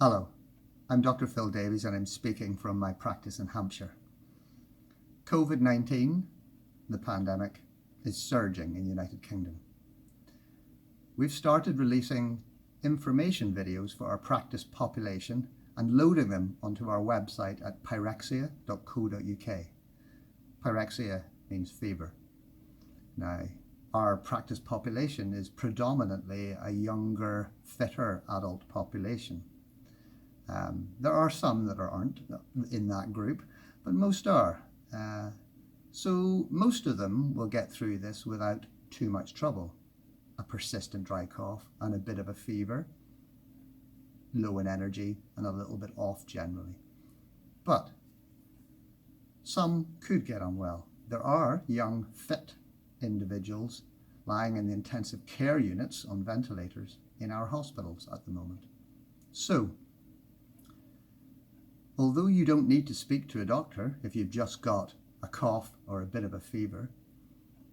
Hello, I'm Dr. Phil Davies and I'm speaking from my practice in Hampshire. COVID-19, the pandemic, is surging in the United Kingdom. We've started releasing information videos for our practice population and loading them onto our website at pyrexia.co.uk. Pyrexia means fever. Now, our practice population is predominantly a younger, fitter adult population. There are some that aren't in that group, but most are. So most of them will get through this without too much trouble. A persistent dry cough and a bit of a fever, low in energy and a little bit off generally. But some could get unwell. There are young, fit individuals lying in the intensive care units on ventilators in our hospitals at the moment. So, although you don't need to speak to a doctor if you've just got a cough or a bit of a fever,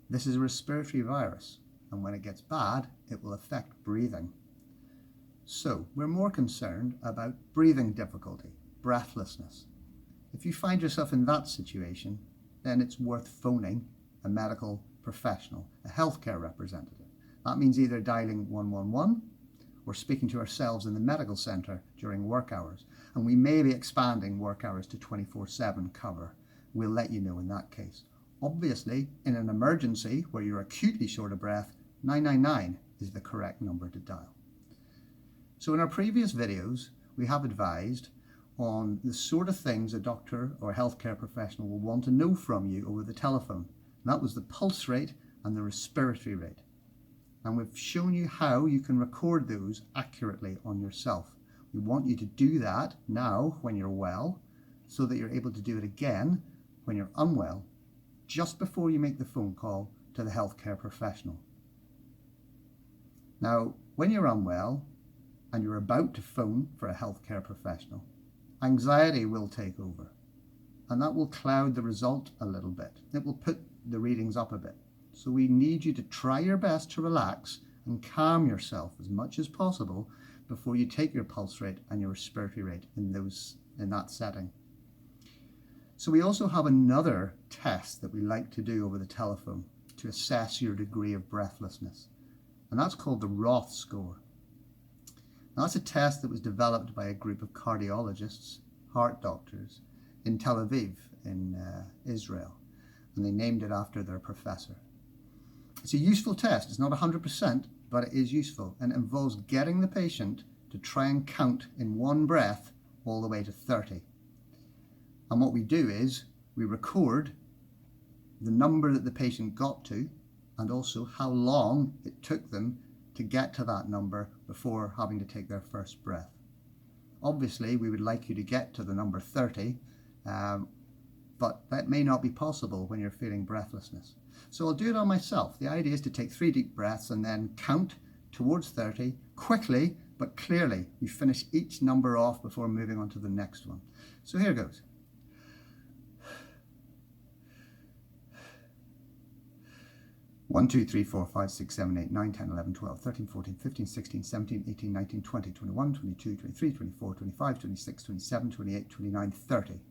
this is a respiratory virus, and when it gets bad, it will affect breathing. So we're more concerned about breathing difficulty, breathlessness. If you find yourself in that situation, then it's worth phoning a medical professional, a healthcare representative. That means either dialing 111 or speaking to ourselves in the medical centre during work hours. And we may be expanding work hours to 24/7 cover. We'll let you know in that case. Obviously, in an emergency where you're acutely short of breath, 999 is the correct number to dial. So in our previous videos, we have advised on the sort of things a doctor or healthcare professional will want to know from you over the telephone. And that was the pulse rate and the respiratory rate. And we've shown you how you can record those accurately on yourself. We want you to do that now when you're well, so that you're able to do it again when you're unwell, just before you make the phone call to the healthcare professional. Now, when you're unwell and you're about to phone for a healthcare professional, anxiety will take over, and that will cloud the result a little bit. It will put the readings up a bit. So we need you to try your best to relax and calm yourself as much as possible before you take your pulse rate and your respiratory rate in that setting. So we also have another test that we like to do over the telephone to assess your degree of breathlessness, and that's called the ROTH score. Now, that's a test that was developed by a group of cardiologists, heart doctors, in Tel Aviv in Israel, and they named it after their professor. It's a useful test. It's not 100%, but it is useful, and it involves getting the patient to try and count in one breath all the way to 30. And what we do is we record the number that the patient got to and also how long it took them to get to that number before having to take their first breath. Obviously, we would like you to get to the number 30, but that may not be possible when you're feeling breathlessness. So I'll do it on myself. The idea is to take 3 deep breaths and then count towards 30 quickly but clearly. You finish each number off before moving on to the next one. So here goes. 1, 2, 3, 4, 5, 6, 7, 8, 9, 10, 11, 12, 13, 14, 15, 16, 17, 18, 19, 20, 21, 22, 23, 24, 25, 26, 27, 28, 29, 30.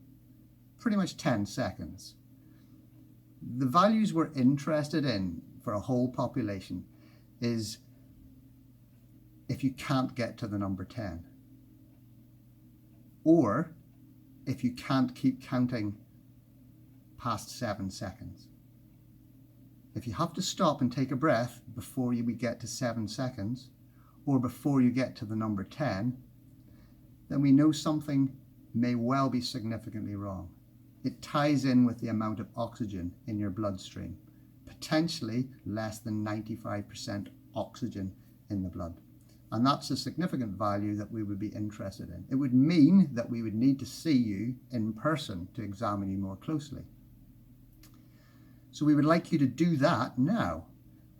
Pretty much 10 seconds. The values we're interested in for a whole population is if you can't get to the number 10, or if you can't keep counting past 7 seconds. If you have to stop and take a breath before we get to 7 seconds, or before you get to the number 10, then we know something may well be significantly wrong. It ties in with the amount of oxygen in your bloodstream, potentially less than 95% oxygen in the blood. And that's a significant value that we would be interested in. It would mean that we would need to see you in person to examine you more closely. So we would like you to do that now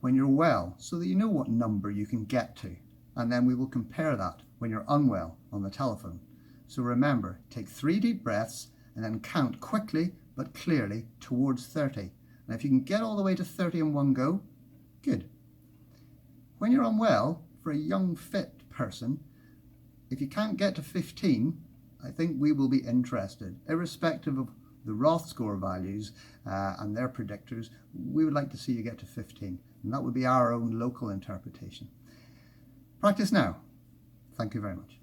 when you're well, so that you know what number you can get to. And then we will compare that when you're unwell on the telephone. So remember, take 3 deep breaths and then count quickly but clearly towards 30. And if you can get all the way to 30 in one go, good. When you're unwell, for a young fit person, If you can't get to 15, I think we will be interested, irrespective of the ROTH score values and their predictors. We would like to see you get to 15, and that would be our own local interpretation. Practice now. Thank you very much.